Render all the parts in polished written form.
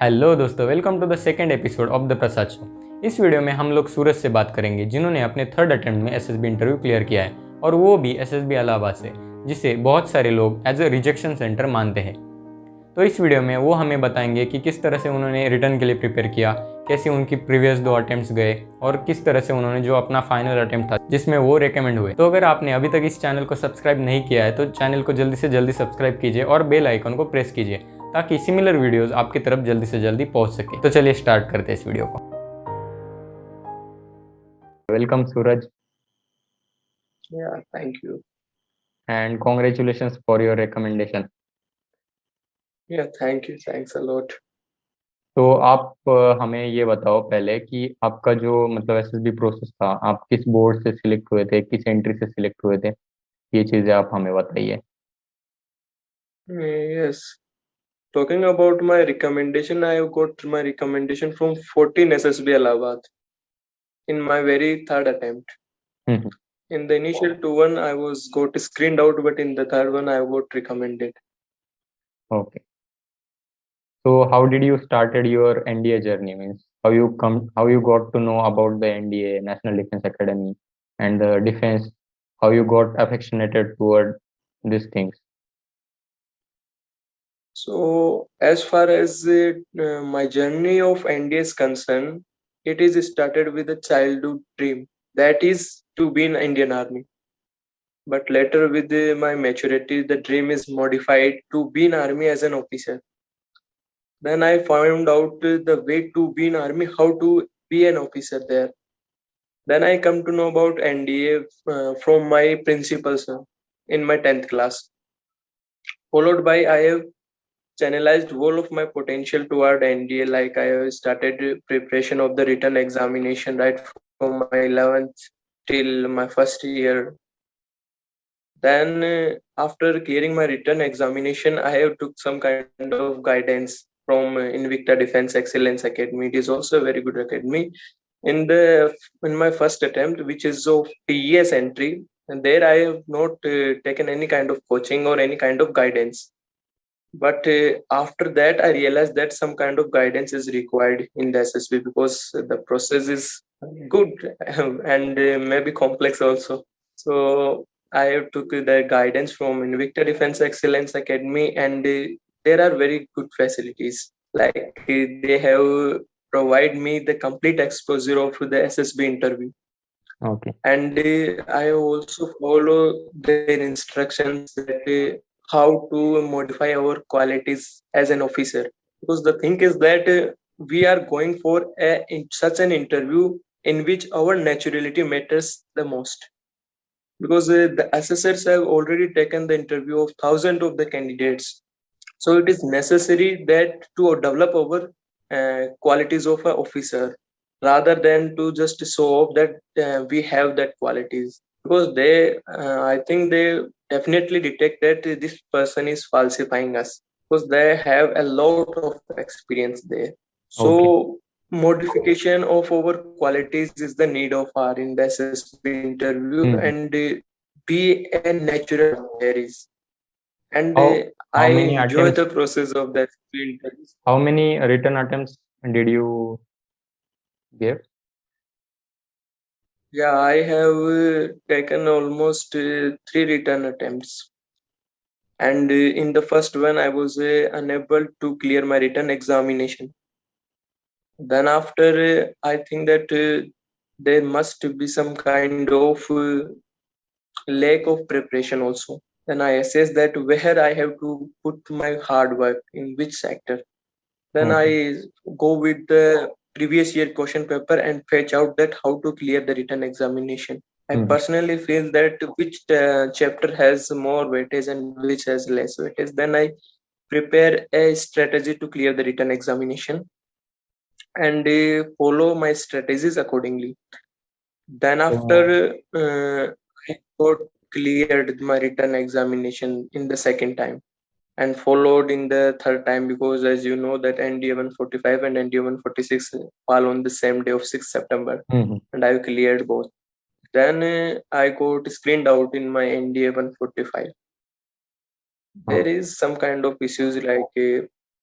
Hello दोस्तों, welcome to the second episode of the Prasad show. इस video में हम लोग सूरज से बात करेंगे, जिन्होंने अपने थर्ड अटेम्प्ट में एसएसबी इंटरव्यू क्लियर किया है, और वो भी एसएसबी इलाहाबाद से, जिसे बहुत सारे लोग एज अ रिजेक्शन सेंटर मानते हैं। तो इस वीडियो में वो हमें बताएंगे कि किस तरह से उन्होंने रिटर्न के लिए प्रिपेयर किया, कैसे उनकी प्रीवियस 2 अटेम्प्ट्स गए, और किस तरह से उन्होंने जो अपना फाइनल अटेम्प्ट था जिसमें वो रिकमेंड हुए। तो अगर आपने अभी तक इस चैनल को सब्सक्राइब नहीं किया है तो चैनल को जल्दी से जल्दी सब्सक्राइब कीजिए और बेल आइकन को प्रेस कीजिए, ताकि सिमिलर वीडियोस आपकी तरफ जल्दी से जल्दी पहुंच सके। तो चलिए स्टार्ट करते हैं इस वीडियो को। Welcome Suraj, Yeah, thank you. And congratulations for your recommendation. Yeah, thank you. Thanks a lot. तो आप हमें ये बताओ पहले कि आपका जो मतलब एसएसबी प्रोसेस था, आप किस बोर्ड से सिलेक्ट हुए थे, किस एंट्री से सिलेक्ट हुए थे, ये चीज़ें आप हमें बताइए। Yes, talking about my recommendation, I have got my recommendation from 14 SSB Allahabad in my very third attempt. Hmm. In the initial two one, I was got screened out, but in the third one, I got recommended. Okay, so how did you started your NDA journey? Means how you got to know about the NDA, National Defense Academy, and the defense, how you got affectionated toward these things. So, as far as my journey of NDA is concerned, it is started with a childhood dream, that is to be in Indian Army. But later, with my maturity, the dream is modified to be in army as an officer. Then I found out the way to be in army, how to be an officer there. Then I come to know about NDA from my principals in my 10th class. Followed by I have channelized all of my potential toward NDA. Like I have started preparation of the written examination right from my 11th till my first year. Then after clearing my written examination, I have took some kind of guidance from Invicta Defense Excellence Academy. It is also a very good academy. In my first attempt, which is of TES entry, and there I have not taken any kind of coaching or any kind of guidance. But after that, I realized that some kind of guidance is required in the SSB because the process is good and maybe complex also. So I took the guidance from Invicta Defense Excellence Academy, and there are very good facilities. Like they have provide me the complete exposure of the SSB interview, Okay. and I also follow their instructions that how to modify our qualities as an officer. Because the thing is that we are going for such an interview in which our naturality matters the most, because the assessors have already taken the interview of thousands of the candidates. So it is necessary that to develop our qualities of an officer rather than to just show off that we have that qualities, because they I think they definitely detect that this person is falsifying us because they have a lot of experience there. Okay. So modification of our qualities is the need of our in the SSB interview, Hmm. and be a natural there is, and How I many enjoy attempts? the process of that interview. How many written attempts did you give? Yeah, I have taken almost three written attempts, and in the first one I was unable to clear my written examination. Then after I think that there must be some kind of lack of preparation also. Then I assess that where I have to put my hard work in which sector. Then Okay. I go with the previous year question paper and fetch out that how to clear the written examination. I Hmm. personally feel that which chapter has more weightage and which has less weightage. Then I prepare a strategy to clear the written examination and follow my strategies accordingly. Then So, after I got cleared my written examination in the second time and followed in the third time, because as you know that NDA 145 and NDA 146 fall on the same day of 6th September, hmm. and I cleared both. Then I got screened out in my NDA 145. There Okay. is some kind of issues like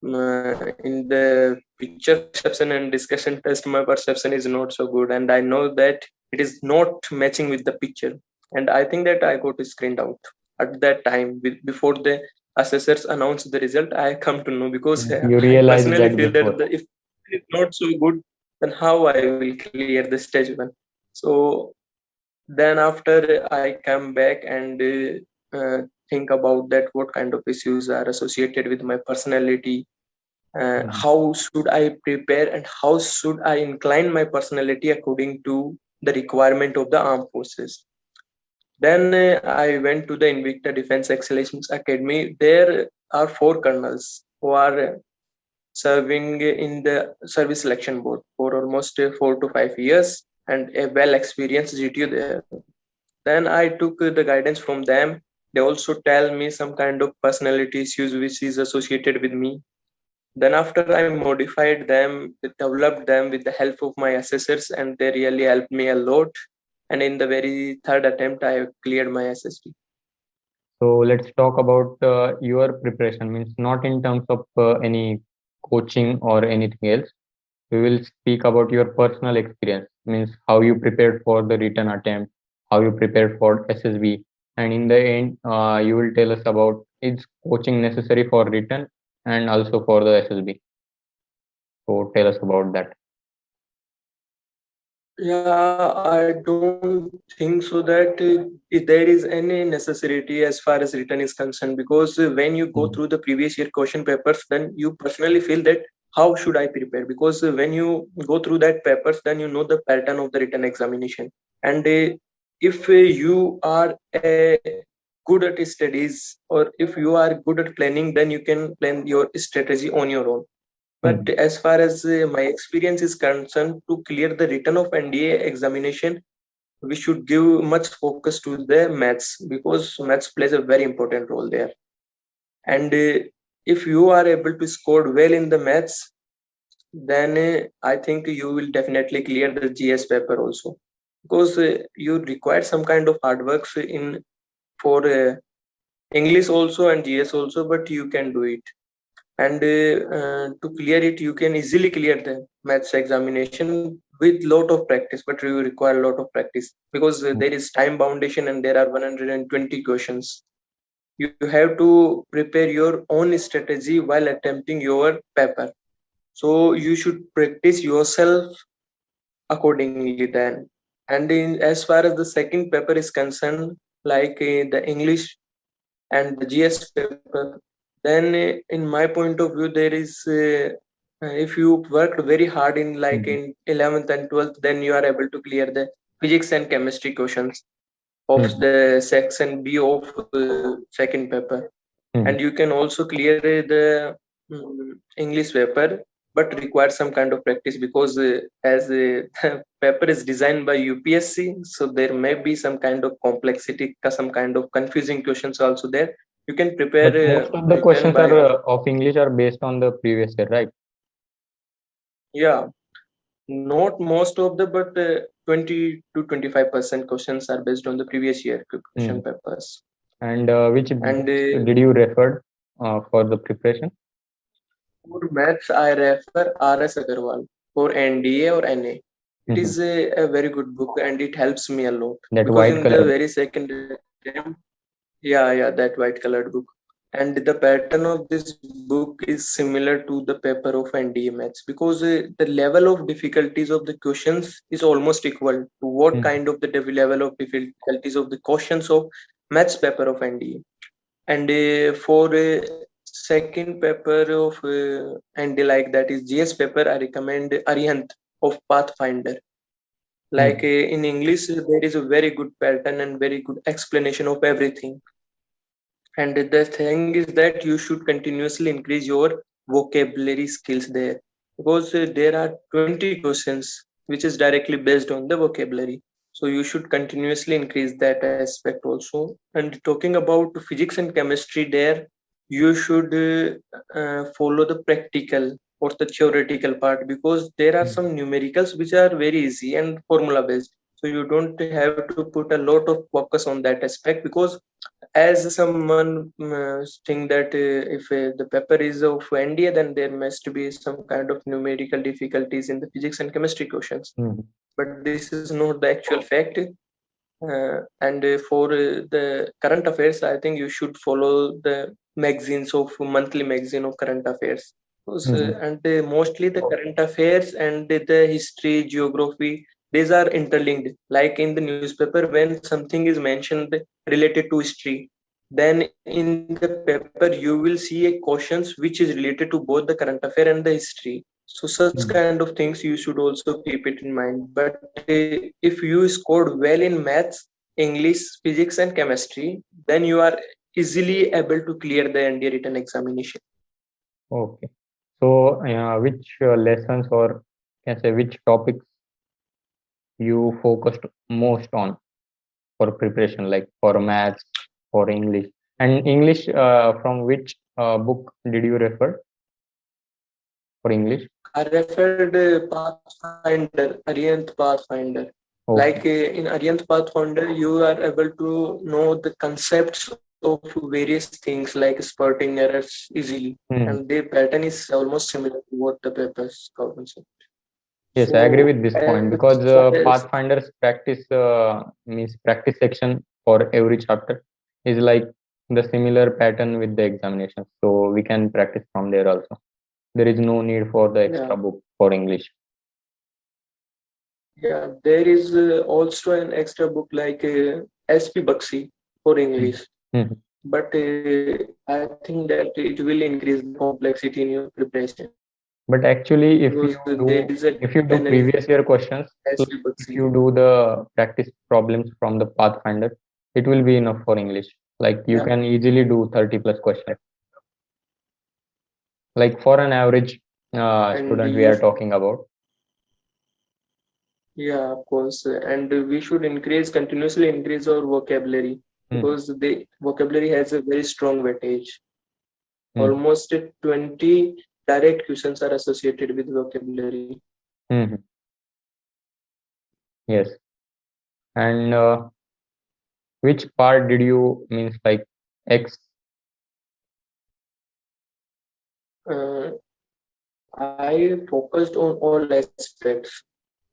in the picture perception and discussion test, my perception is not so good, and I know that it is not matching with the picture. And I think that I got screened out at that time before the assessors announced the result. I come to know because You I realized personally that feel that before. if it's not so good, then how I will clear the stage one. So then after I come back and think about that what kind of issues are associated with my personality, Mhm. how should I prepare and how should I incline my personality according to the requirement of the armed forces. Then I went to the Invicta Defense Excellence Academy. There are four colonels who are serving in the service selection board for almost 4 to 5 years and a well experienced GTO there. Then I took the guidance from them. They also tell me some kind of personality issues which is associated with me. Then after I modified them, developed them with the help of my assessors, and they really helped me a lot. And in the very third attempt, I cleared my SSB. So let's talk about your preparation, means not in terms of any coaching or anything else. We will speak about your personal experience, means how you prepared for the written attempt, how you prepared for SSB, and in the end, you will tell us about is coaching necessary for written and also for the SSB. So tell us about that. Yeah, I don't think so that if there is any necessity as far as written is concerned, because when you go Mm. through the previous year question papers, then you personally feel that how should I prepare? Because when you go through that papers, then you know the pattern of the written examination. And if you are good at studies or if you are good at planning, then you can plan your strategy on your own. But Mm. as far as my experience is concerned, to clear the written of NDA examination, we should give much focus to the maths because maths plays a very important role there. And if you are able to score well in the maths, then I think you will definitely clear the GS paper also, because you require some kind of hard works in for English also and GS also, but you can do it. And to clear it, you can easily clear the maths examination with lot of practice, but you require a lot of practice because there is time foundation and there are 120 questions. You have to prepare your own strategy while attempting your paper, so you should practice yourself accordingly then. And as far as the second paper is concerned, like the English and the GS paper, then in my point of view, there is if you worked very hard in like Mm. in 11th and 12th, then you are able to clear the physics and chemistry questions of Mm. the section B of second paper. And Mm. you can also clear the English paper, but require some kind of practice because as paper is designed by UPSC, so there may be some kind of complexity, some kind of confusing questions also there. You can prepare But most of the written questions by are on. of English are based on the previous year, right? Yeah, not most of the, but 20 to 25% questions are based on the previous year question Mm. papers. And which And books did you refer for the preparation? for maths, I refer R.S. Agarwal for NDA or NA. It Mhm. is a very good book and it helps me a lot That because white in the color. very second attempt, yeah, that white colored book. And the pattern of this book is similar to the paper of NDA maths because the level of difficulties of the questions is almost equal to what Mm. kind of the level of difficulties of the questions of maths paper of NDA. And for second paper of NDA like that is GS paper, I recommend Arihant of Pathfinder. Like Mm. in English, there is a very good pattern and very good explanation of everything. And the thing is that you should continuously increase your vocabulary skills there because there are 20 questions which is directly based on the vocabulary. So you should continuously increase that aspect also. And talking about physics and chemistry, there you should follow the practical or the theoretical part because there are Mm. some numericals which are very easy and formula based. So you don't have to put a lot of focus on that aspect because as someone think that if the paper is of NDA, then there must be some kind of numerical difficulties in the physics and chemistry questions. But this is not the actual fact. And for the current affairs, I think you should follow the magazines of monthly magazine of current affairs. And mostly the current affairs and the history, geography, these are interlinked. Like in the newspaper, when something is mentioned related to history, then in the paper you will see a questions which is related to both the current affair and the history. So such kind of things you should also keep it in mind. But if you scored well in maths, English, physics, and chemistry, then you are easily able to clear the NDA written examination. Okay. So, which lessons or can say which topics you focused most on for preparation, like for maths, for English, and English? From which book did you refer for English? I referred Pathfinder, Aryanth Pathfinder. Like Okay. in Aryanth Pathfinder, you are able to know the concepts of various things like spurting errors easily, and the pattern is almost similar to what the papers covers. Yes, I agree So with this as point because far as Pathfinder's practice means practice section for every chapter is like the similar pattern with the examination. So we can practice from there also. There is no need for the yeah, extra book for English. yeah, there is also an extra book like SP Baxi for English. Mhm. But I think that it will increase the complexity in your preparation But actually, because there is a if you do an previous year questions, plus SP if Baxi. you do the practice problems from the Pathfinder, it will be enough for English. Like you Yeah, can easily do 30 plus questions. Like for an average and student we you are talking about. yeah, of course, and we should increase continuously increase our vocabulary Mhm. because the vocabulary has a very strong weightage. Mhm. Almost 20 direct questions are associated with vocabulary. Mhm. Yes. And which part did you means like X? Uh, I focused on all aspects,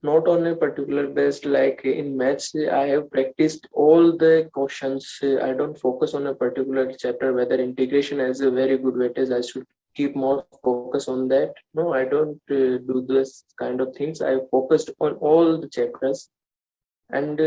not on a particular best. Like in maths, I have practiced all the questions. I don't focus on a particular chapter, whether integration has a very good weightage. I should keep more focus on that. No, I don't do this kind of things. I focused on all the chapters. And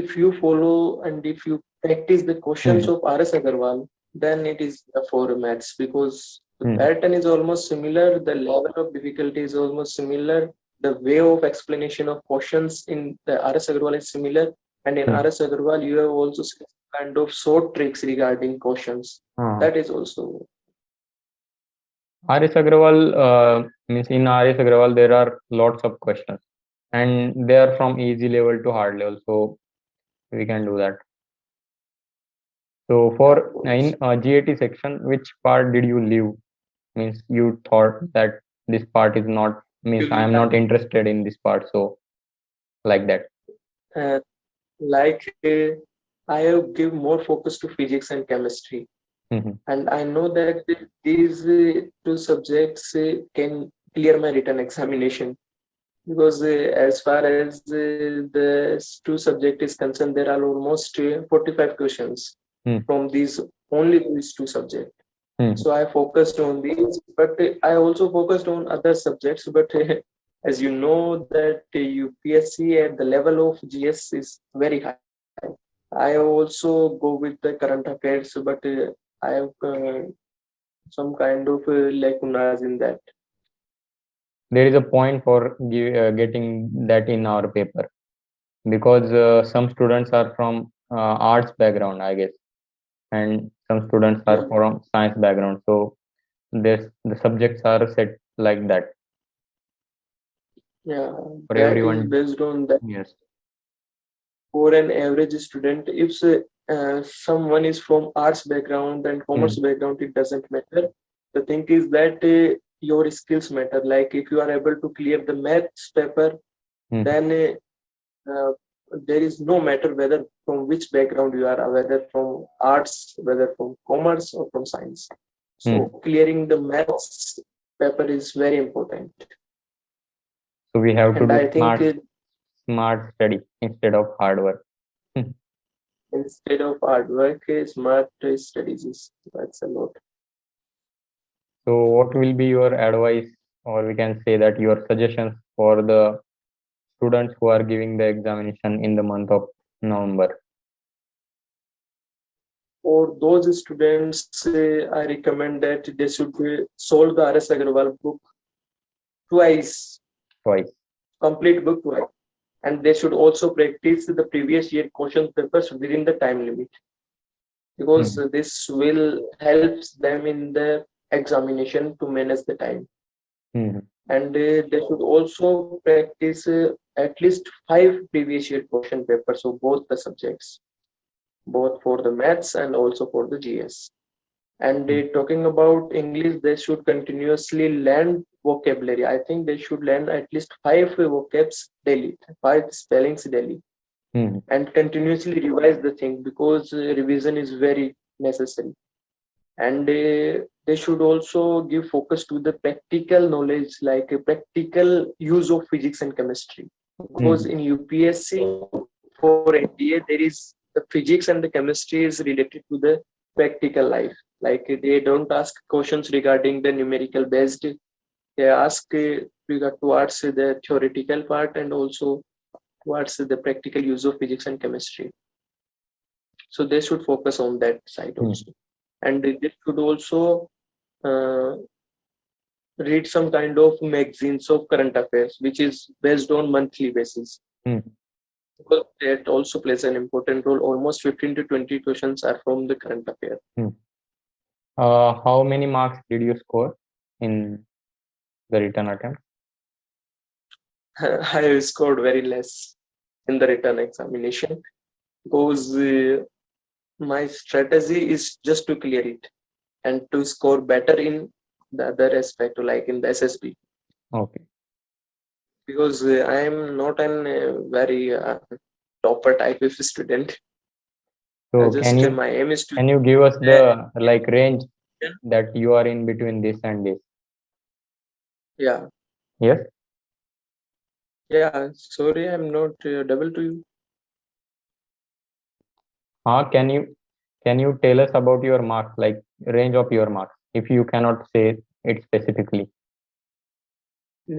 if you follow and if you practice the questions Mhm. of RS Agarwal, then it is for maths because the Mhm. pattern is almost similar, the level of difficulty is almost similar, the way of explanation of questions in the RS Agarwal is similar, and in Mhm. RS Agarwal you have also some kind of short tricks regarding questions. Ah. That is also RS Agrawal means in RS Agrawal there are lots of questions and they are from easy level to hard level, so we can do that. So yeah, of for course. in GAT section, which part did you leave? Means you thought that this part is not means I am not interested in this part, so like that. Uh, like I have give more focus to physics and chemistry. Mhm. And I know that these two subjects can clear my written examination because as far as the two subject is concerned, there are almost 45 questions Mhm. from these only these two subjects. Mhm. So I focused on these, but I also focused on other subjects. But as you know that UPSC at the level of GS is very high. I also go with the current affairs, but I have some kind of lacunas in that. There is a point for getting that in our paper because some students are from arts background, I guess, and some students are Yeah, from science background. So this the subjects are set like that yeah, for that is everyone. based on that. Yes. For an average student, if someone is from arts background and commerce Mm. background, it doesn't matter. The thing is that your skills matter. Like if you are able to clear the maths paper, Mm. then there is no matter whether from which background you are, whether from arts, whether from commerce or from science. Hmm. So clearing the maths paper is very important. So we have to And do I think smart study instead of hard work. Hmm. instead of hard work, smart studies is that's a lot. So what will be your advice, or we can say that your suggestions for the students who are giving the examination in the month of November? For those students, I recommend that they should solve the R.S. Agarwal book twice, Twice. complete book twice. And they should also practice the previous year question papers within the time limit, because Hmm. this will help them in the examination to manage the time. Hmm. And they should also practice at least 5 previous year question papers of both the subjects, both for the maths and also for the GS. And Hmm. talking about English, they should continuously learn vocabulary. I think they should learn at least 5 vocabs daily, 5 spellings daily, Hmm. and continuously revise the thing, because revision is very necessary. And they should also give focus to the practical knowledge, like a practical use of physics and chemistry, because Hmm. in UPSC for NDA there is the physics and the chemistry is related to the practical life. Like they don't ask questions regarding the numerical based, they ask regard towards the theoretical part and also towards the practical use of physics and chemistry. So they should focus on that side Hmm. also. And they should also uh, read some kind of magazines of current affairs, which is based on monthly basis. Hmm. Because that also plays an important role. Almost 15 to 20 questions are from the current affair. Hmm. How many marks did you score in the written attempt? I scored very less in the written examination, because my strategy is just to clear it and to score better in the other aspect, like in the SSB. Okay. Because I am not an very topper type of student. So Just my aim is to can you give us uh, the like range that you are in between this and this? yeah, Yes. yeah. Sorry, I'm not double to you. Can you tell us about your marks, like range of your marks, if you cannot say it specifically?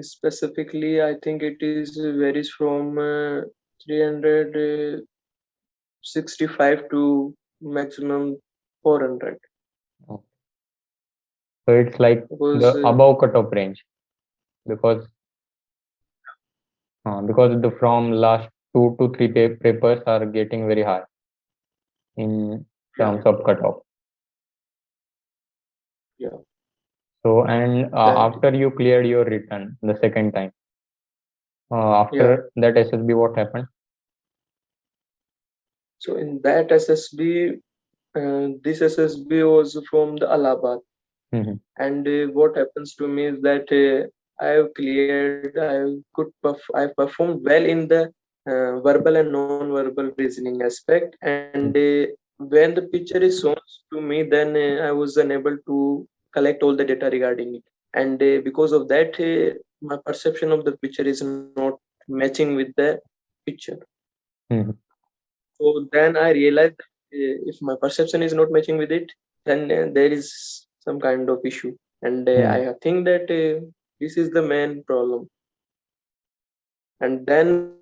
Specifically, I think it is varies from 365 to maximum 400. Oh. So it's like Because the above cutoff range, because the from last 2 to 3 papers are getting very high in yeah, terms of cutoff. yeah, So and that after you cleared your return the second time, yeah. after that SSB, what happened? So in that SSB, this SSB was from the Allahabad. Hmm. And what happens to me is that I have cleared, I performed well in the verbal and non-verbal reasoning aspect. And when the picture is shown to me, then I was unable to collect all the data regarding it. And because of that, my perception of the picture is not matching with the picture. Hmm. So then I realized that if my perception is not matching with it, then there is some kind of issue. And Hmm. I think that this is the main problem. And then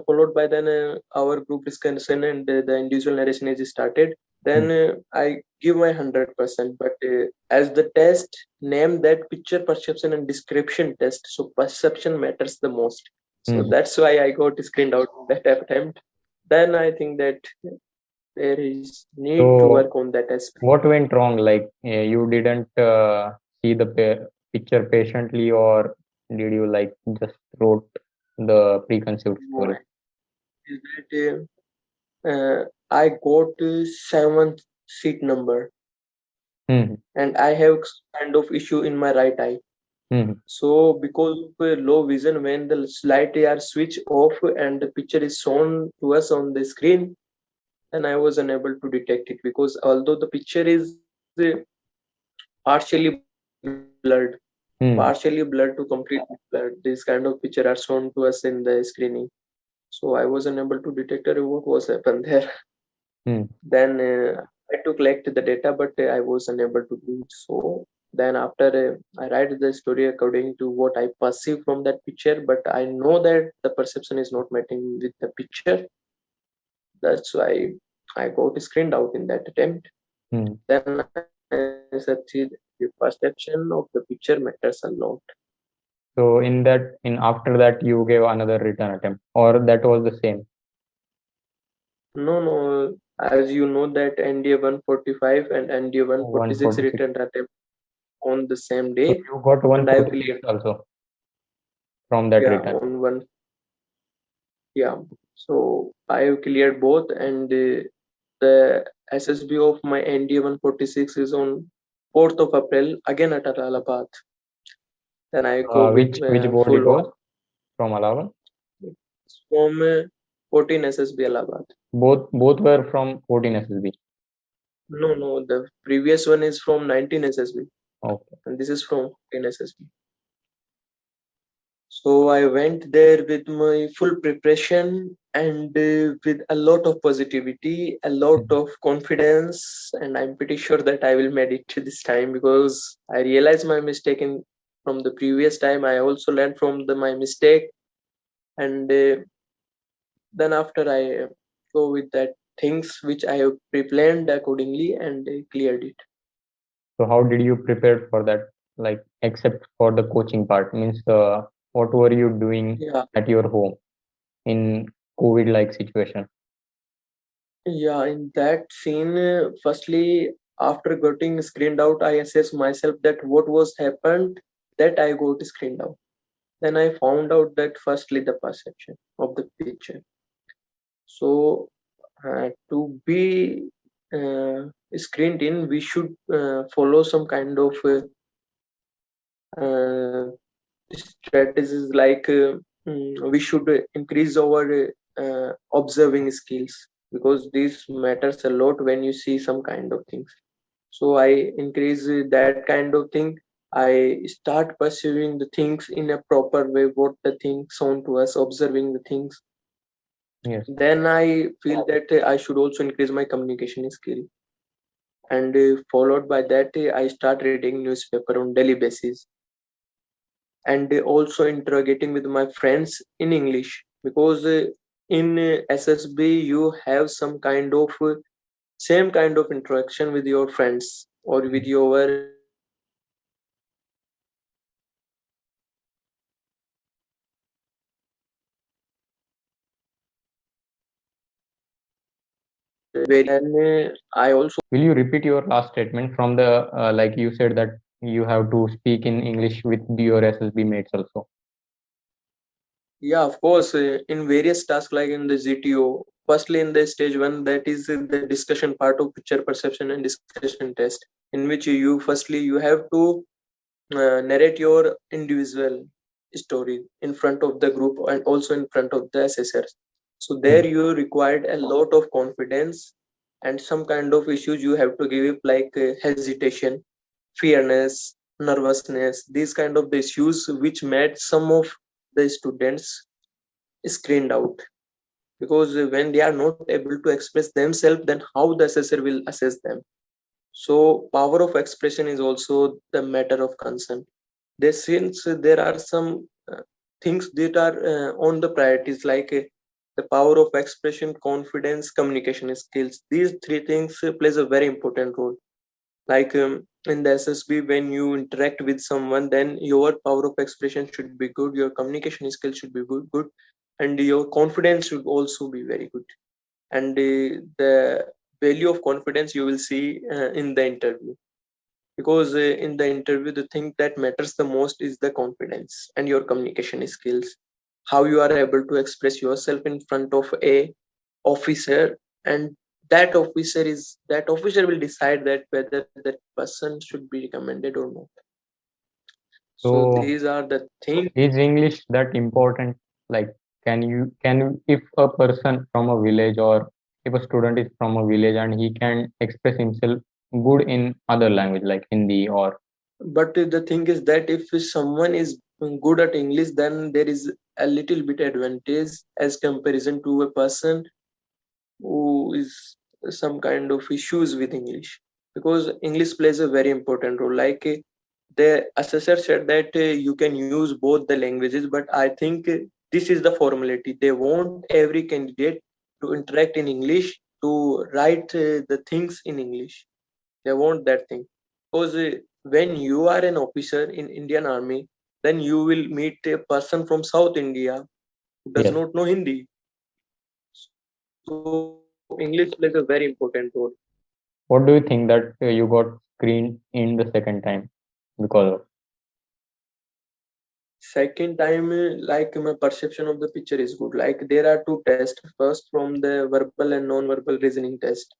followed by then our group discussion and the individual narration is started. Then Hmm. I give my 100%. But as the test named that picture perception and description test, so perception matters the most. So Hmm. that's why I got screened out in that attempt. Then I think that there is need to So work on that aspect. what went wrong? Like you didn't see the picture patiently, or did you like just wrote the preconceived No, story? is that I got seventh seat number, Hmm. and I have kind of issue in my right eye. Hmm. So because of low vision, when the light are switched off and the picture is shown to us on the screen, then I was unable to detect it, because although the picture is partially blurred, Hmm. to completely blurred, these kind of picture are shown to us in the screening. So I was unable to detect what was happened there. Hmm. Then I to collect the data, but I was unable to do it. So then after I write the story according to what I perceive from that picture, but I know that the perception is not matching with the picture. That's why I got screened out in that attempt. Hmm. Then I succeed. The perception of the picture matters a lot. So in after that you gave another return attempt, or that was the same? No, no. As you know that NDA 145 and NDA 146 146. returned attempt on the same So day, you got and I 146 cleared. also from that Yeah, return. on one. Yeah. So I cleared both, and the SSB of my NDA 146 is on 4th of April again at Allahabad. Then I go with Which board it full was on from Allahabad? from 14 SSB Allahabad. Both were from 14 SSB. No, no, the previous one is from 19 SSB, Okay. and this is from 14 SSB. So I went there with my full preparation and with a lot of positivity, a lot Mhm. of confidence, and I'm pretty sure that I will make it this time, because I realized my mistake in from the previous time. I also learned from my mistake, and then after I go with that things which I have pre-planned accordingly, and cleared it. So how did you prepare for that? Like except for the coaching part, means what were you doing Yeah, at your home in COVID like situation? yeah. In that scene, firstly, after getting screened out, I assessed myself that what was happened that I got screened out. Then I found out that firstly the perception of the picture. So to be screened in, we should follow some kind of uh, strategies, like we should increase our observing skills, because this matters a lot when you see some kind of things. So I increase that kind of thing. I start perceiving the things in a proper way, what the things sound to us, observing the things. Yes. Then I feel that I should also increase my communication skill, and followed by that I start reading newspaper on daily basis, and also interrogating with my friends in English, because in SSB you have some kind of same kind of interaction with your friends or with your colleagues. So I also, Will you repeat your last statement from the like you said that you have to speak in English with your SSB mates also? yeah, of course, in various tasks like in the GTO, firstly in the stage one, that is the discussion part of picture perception and discussion test, in which you firstly you have to narrate your individual story in front of the group and also in front of the assessors. So Hmm. there you required a lot of confidence, and some kind of issues you have to give up, like hesitation, fearness, nervousness, these kind of the issues which made some of the students screened out, because when they are not able to express themselves, then how the assessor will assess them. So power of expression is also the matter of concern. There, since there are some things that are on the priorities, like the power of expression, confidence, communication skills, these three things plays a very important role. Like in the SSB, when you interact with someone, then your power of expression should be good, your communication skills should be good, and your confidence should also be very good. And the value of confidence you will see in the interview, because in the interview the thing that matters the most is the confidence and your communication skills, how you are able to express yourself in front of a officer, and that officer will decide that whether that person should be recommended or not. So So these are the things. is English that important? Like, if a person from a village, or if a student is from a village and he can express himself good in other language like Hindi or But the thing is that if someone is good at English, then there is a little bit advantage as comparison to a person who is some kind of issues with English, because English plays a very important role. Like the assessor said that you can use both the languages, but I think this is the formality. They want every candidate to interact in English, to write the things in English. They want that thing, because when you are an officer in Indian Army, then you will meet a person from South India who does yes. not know Hindi. So English plays a very important role. What do you think that you got screened in the second time because of? Second time, like my perception of the picture is good. Like there are two tests. First, from the verbal and non-verbal reasoning test,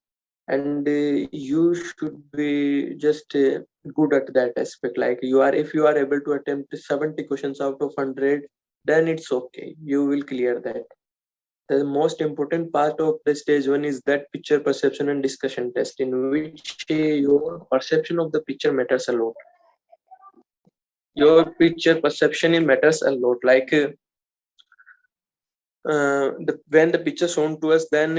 and you should be just good at that aspect. Like you are, if you are able to attempt 70 questions out of 100, then it's okay. You will clear that. The most important part of the stage one is that picture perception and discussion test, in which your perception of the picture matters a lot. Your picture perception it matters a lot. Like when the picture shown to us, then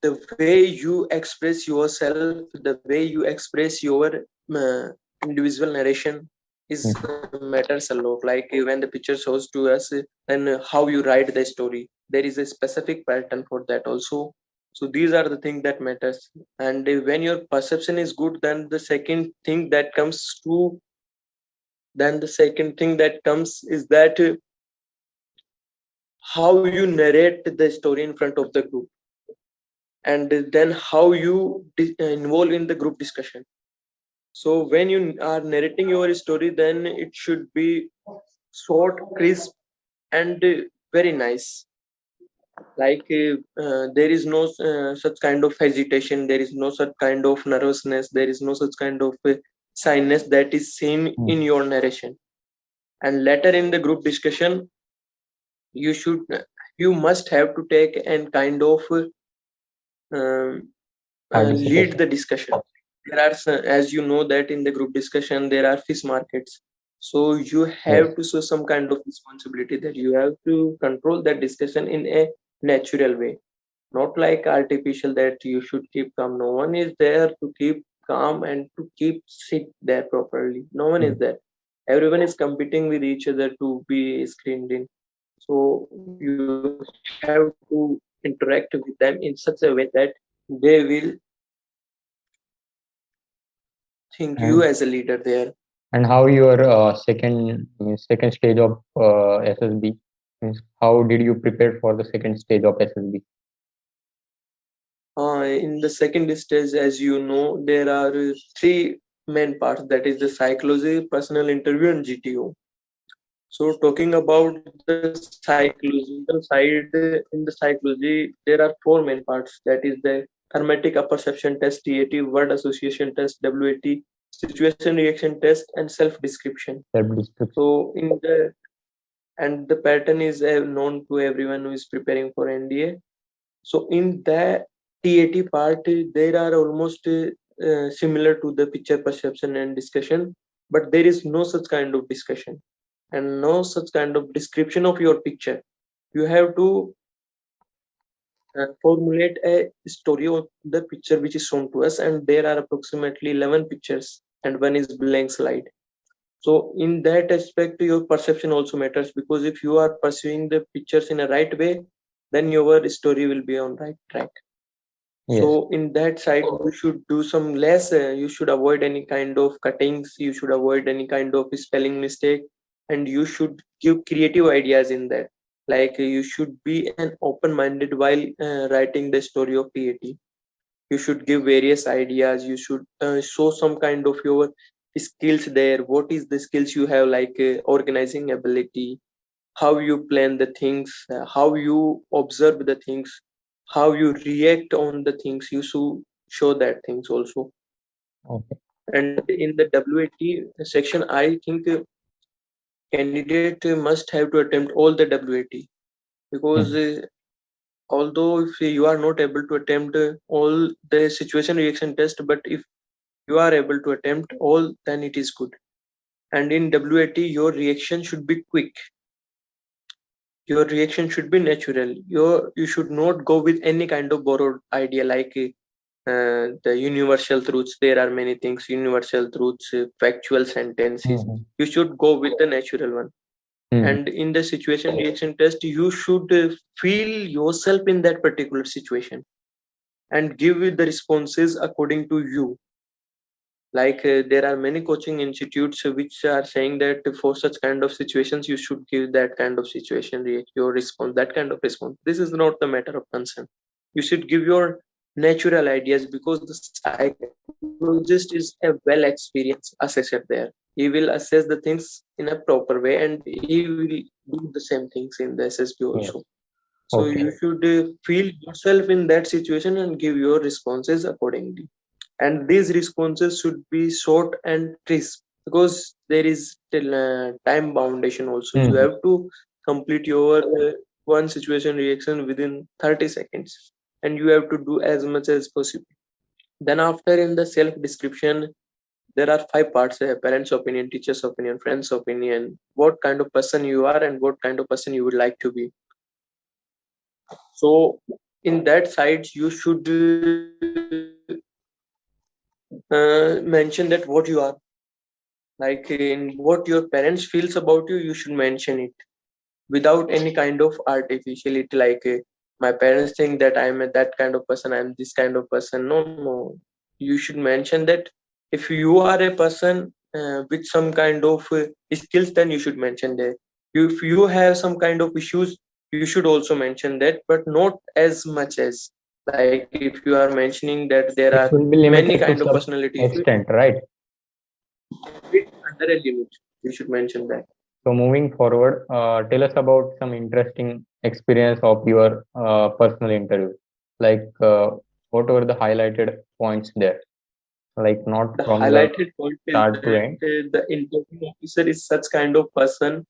the way you express yourself, the way you express your uh, individual narration is Mhm. matters a lot. Like when the picture shows to us, then how you write the story, there is a specific pattern for that also. So these are the things that matters. And when your perception is good, then the second thing that comes to then the second thing that comes is that how you narrate the story in front of the group, and then how you involve in the group discussion. So when you are narrating your story, then it should be short, crisp, and very nice. Like there is no such kind of hesitation, there is no such kind of nervousness, there is no such kind of shyness that is seen in Mhm. your narration. And later in the group discussion, you should you must have to take and kind of um, lead Participation. the discussion. There are as you know that in the group discussion there are fish markets, so you Yes. have to show some kind of responsibility, that you have to control that discussion in a natural way, not like artificial, that you should keep calm. No one is there to keep calm and to keep sit there properly. No one is Mhm. there. Everyone is competing with each other to be screened in. So you have to interact with them in such a way that they will think you And as a leader there. how your second stage of SSB, means how did you prepare for the second stage of SSB? In the second stage, as you know, there are three main parts, that is the psychology, personal interview, and GTO. So, talking about the psychological side, in the psychology, there are four main parts, that is the hermetic apperception test, TAT, word association test, WAT, situation reaction test, and self description. Self description. So, in the and the pattern is known to everyone who is preparing for NDA. So in the TAT part, there are almost similar to the picture perception and discussion, but there is no such kind of discussion and no such kind of description of your picture. You have to formulate a story of the picture which is shown to us, and there are approximately 11 pictures and one is blank slide. So in that aspect, your perception also matters, because if you are pursuing the pictures in a right way, then your story will be on right track. Yes. So in that side, you should do some less. You should avoid any kind of cuttings. You should avoid any kind of spelling mistake, and you should give creative ideas in that. Like you should be an open-minded while writing the story of PAT. You should give various ideas. You should show some kind of your skills there. What is the skills you have, like organizing ability, how you plan the things, how you observe the things, how you react on the things. You should show that things also. Okay. And in the WAT section, I think candidate must have to attempt all the WAT, because although if you are not able to attempt all the situation reaction test, but if you are able to attempt all, then it is good. And in WAT, your reaction should be quick, your reaction should be natural. You should not go with any kind of borrowed idea like the universal truths. There are many things, universal truths, factual sentences. Mhm. You should go with the natural one. Mhm. And in the situation reaction test, you should feel yourself in that particular situation and give it the responses according to you. Like there are many coaching institutes which are saying that for such kind of situations you should give that kind of situation your response, that kind of response. This is not the matter of concern. You should give your natural ideas, because the psychologist is a well experienced assessor there. He will assess the things in a proper way, and he will do the same things in the SSB also. Yes. So you Okay. should feel yourself in that situation and give your responses accordingly. And these responses should be short and crisp, because there is till time foundation also. You Mhm. have to complete your one situation reaction within 30 seconds, and you have to do as much as possible. Then after, in the self description, there are five parts: parents opinion, teachers opinion, friends opinion, what kind of person you are and what kind of person you would like to be. So in that side you should mention that what you are, like in what your parents feels about you. You should mention it without any kind of artificiality, like my parents think that I'm a that kind of person, I'm this kind of person. No, no, you should mention that. If you are a person with some kind of skills, then you should mention that. If you have some kind of issues, you should also mention that, but not as much as, like if you are mentioning that there are It should be many kind of limited to some personality issues, extent, right? it under a limit, you should mention that. So moving forward, tell us about some interesting experience of your personal interview. Like, what were the highlighted points there? Like, not The from the highlighted point is start to that end. the interviewing officer is such kind of person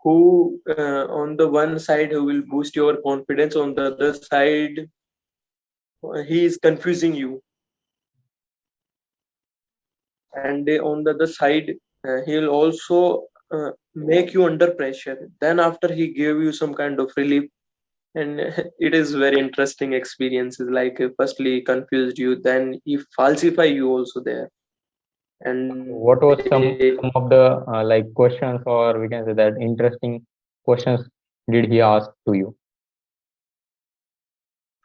who, on the one side, who will boost your confidence, on the other side, he is confusing you, and on the other side, he will also make you under pressure. Then, after he gave you some kind of relief, and it is very interesting experiences. Like, firstly, he confused you, then he falsify you also there, and What was some of the like questions, or we can say that interesting questions did he ask to you?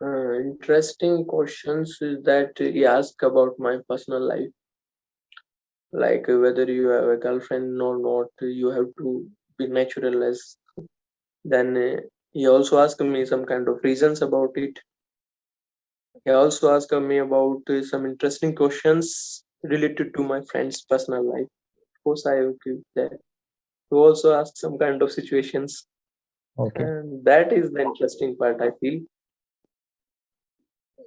interesting questions is that he asked about my personal life, like whether you have a girlfriend or not. You have to be natural as. Then he also asked me some kind of reasons about it. He also asked me about some interesting questions related to my friend's personal life. Of course, I will give that. He also asked some kind of situations, Okay. and that is the interesting part, I feel.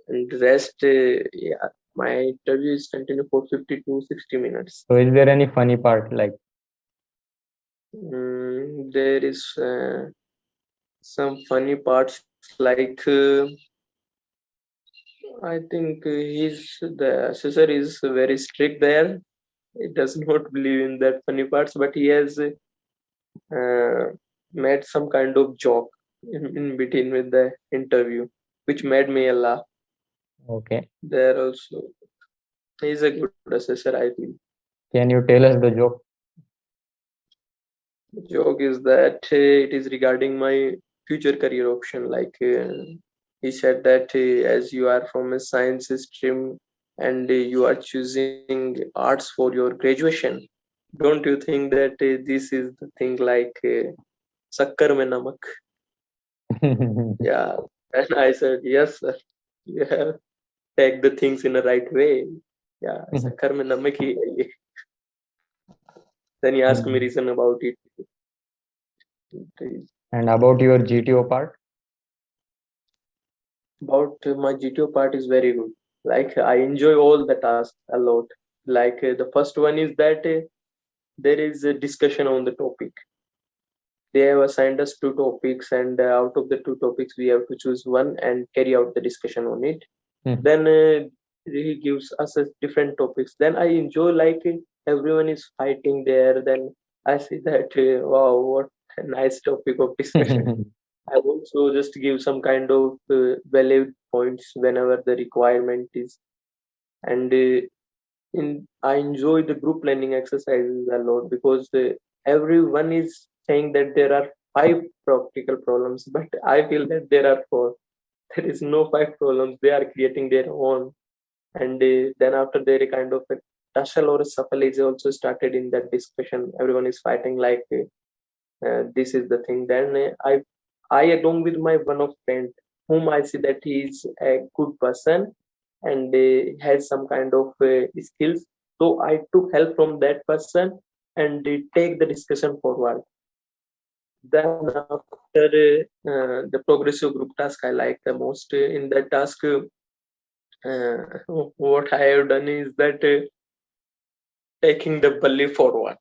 And the rest, yeah, my interview is continued for 50 to 60 minutes. So is there any funny part? Like, There is some funny parts, like I think the assessor is very strict there. He does not believe in that funny parts, but he has uh, made some kind of joke in between with the interview, which made me a laugh. okay, There also, he's a good assessor, I feel. can you tell us the joke? The joke is that it is regarding my future career option. Like he said that as you are from a science stream and you are choosing arts for your graduation, don't you think that this is the thing like sakkar mein namak? Yeah, and I said yes, sir. You have take the things in the right way. Yeah, sakkar mein namak hi hai ye. Then he asked me Mhm. reason about it. And about your GTO part? About my GTO part is very good. Like I enjoy all the tasks a lot. Like the first one is that there is a discussion on the topic. They have assigned us two topics, and out of the two topics, we have to choose one and carry out the discussion on it. Mhm. Then he gives us a different topics. Then I enjoy like everyone is fighting there. Then I see that wow, what a nice topic of discussion. I also just give some kind of valid points whenever the requirement is, and I enjoy the group planning exercises a lot because everyone is saying that there are five practical problems, but I feel that there are four. There is no five problems. They are creating their own, and then after there, a kind of a tussle or a shuffle is also started in that discussion. Everyone is fighting like this is the thing. Then I along with my one of friend, whom I see that he is a good person and has some kind of skills. So I took help from that person and take the discussion forward. Then after the progressive group task, I like the most. In that task, what I have done is that taking the bully forward.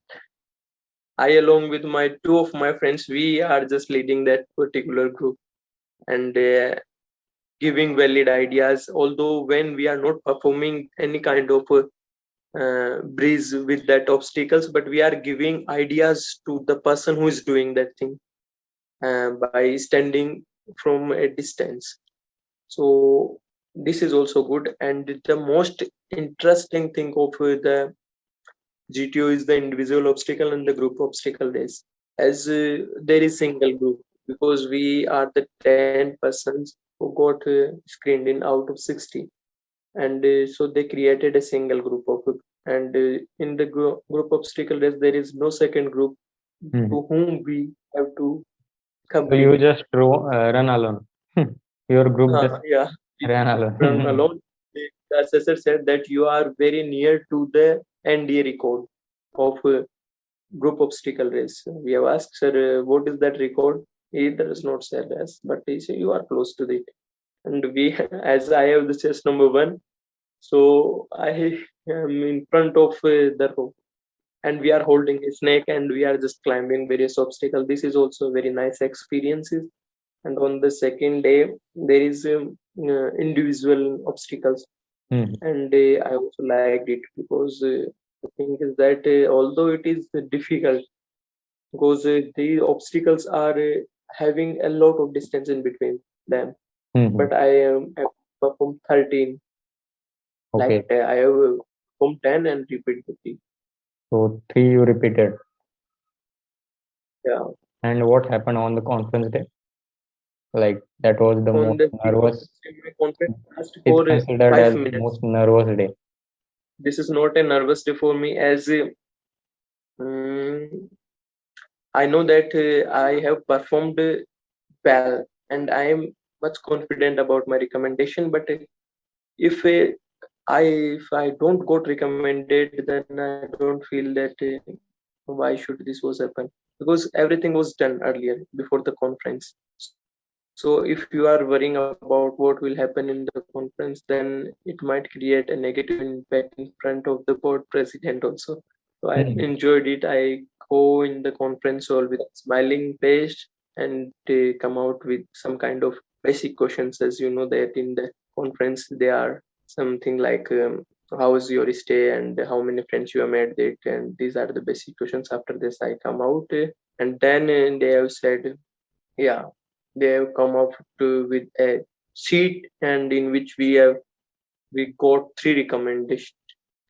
I, along with my two of my friends, we are just leading that particular group and giving valid ideas. Although when we are not performing any kind of breeze with that obstacles, but we are giving ideas to the person who is doing that thing by standing from a distance. So this is also good. And the most interesting thing of the GTO is the individual obstacle and the group obstacle days. As there is single group, because we are the 10 persons who got screened in out of 60, and so they created a single group of, and in the group obstacle days there is no second group Mhm. to whom we have to So you complete. just run alone. Your group just Yeah, we ran run alone. alone. The assessor said that you are very near to the NDA record of group obstacle race. We have asked, sir, what is that record? He does not say this, but he said you are close to it. And we, as I have the chest number one, so I am in front of the rope, and we are holding a snake, and we are just climbing various obstacles. This is also very nice experiences. And on the second day, there is individual obstacles, Mhm. and I also liked it because the thing is that although it is difficult because the obstacles are having a lot of distance in between them. Mhm. But I am performed 13, like Okay. I have performed 10 and repeat the thing. So three you repeated. Yeah. And what happened on the conference day? Like that was the On most the nervous. my conference last It's for considered five as the minutes. most nervous day. This is not a nervous day for me, as mm, I know that I have performed well, and I am much confident about my recommendation. But if I don't got recommended, then I don't feel that why should this was happen, because everything was done earlier before the conference. So if you are worrying about what will happen in the conference, then it might create a negative impact in front of the board president also. So I enjoyed it. I Mhm. go in the conference hall with a smiling face and come out with some kind of basic questions. As you know that in the conference they are something like how is your stay and how many friends you have made it, and these are the basic questions. After this I come out and then they have said, yeah, they have come up with a sheet, and in which we got three recommendation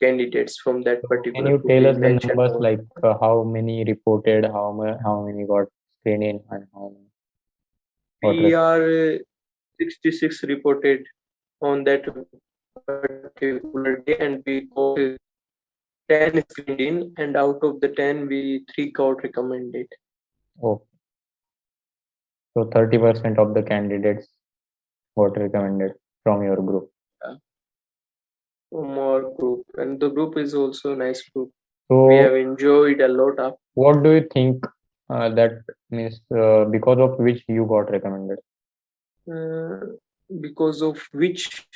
candidates from that So can particular you group. tell They us the mentioned numbers all. like how many reported, how many got screened in, and how many got We recommended? are 66 reported on that particular day, and we got 10 screened in, and out of the 10 we 3 got recommended. Oh, so 30% of the candidates got recommended from your group. Yeah. More group, and the group is also a nice group. We have So enjoyed a lot of. what do you think that means because of which you got recommended? Uh, Because of which,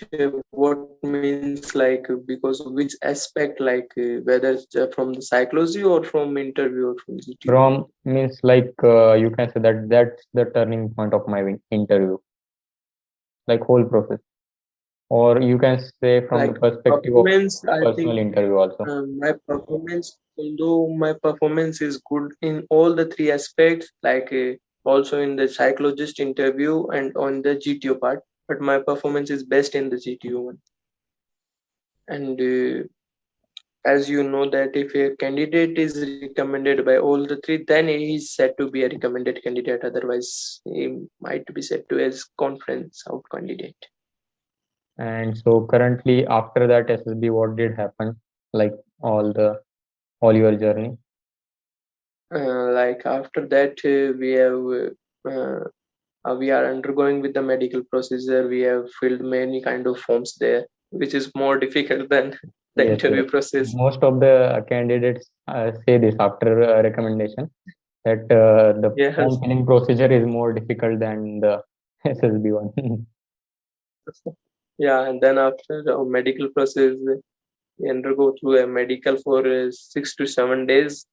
what means, like because of which aspect, like whether it's from the psychology or from interview or from GTO. From means like you can say that that's the turning point of my interview, like whole process, or you can say from the Like perspective of performance, I personal think interview also. my performance, although my performance is good in all the three aspects, like also in the psychologist interview and on the GTO part, but my performance is best in the GTO one. And as you know that if a candidate is recommended by all the three, then he is said to be a recommended candidate. Otherwise, he might be said to as conference out candidate. And so currently after that SSB, what did happen? Like all your journey. Like after that, we are undergoing with the medical procedure. We have filled many kind of forms there, which is more difficult than the Yes, yes. interview process. Most of the candidates say this after recommendation that the Yes. form filling procedure is more difficult than the SSB one. Yeah, and then after the medical process, we undergo through a medical for 6 to 7 days,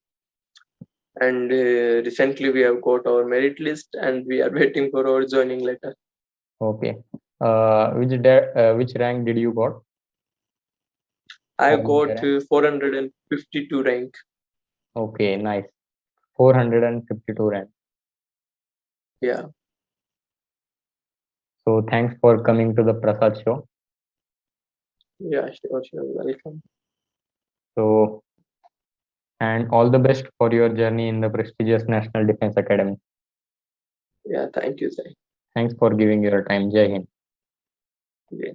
and recently we have got our merit list and we are waiting for our joining letter. Okay. Which rank did you got? I All India got rank. 452 rank. Okay, nice. 452 rank. Yeah, So thanks for coming to the Prasad show. yeah, sure, sure, welcome. So and all the best for your journey in the prestigious National Defense Academy. Yeah, thank you, Sai. Thanks for giving your time. Jai Hind. Yeah.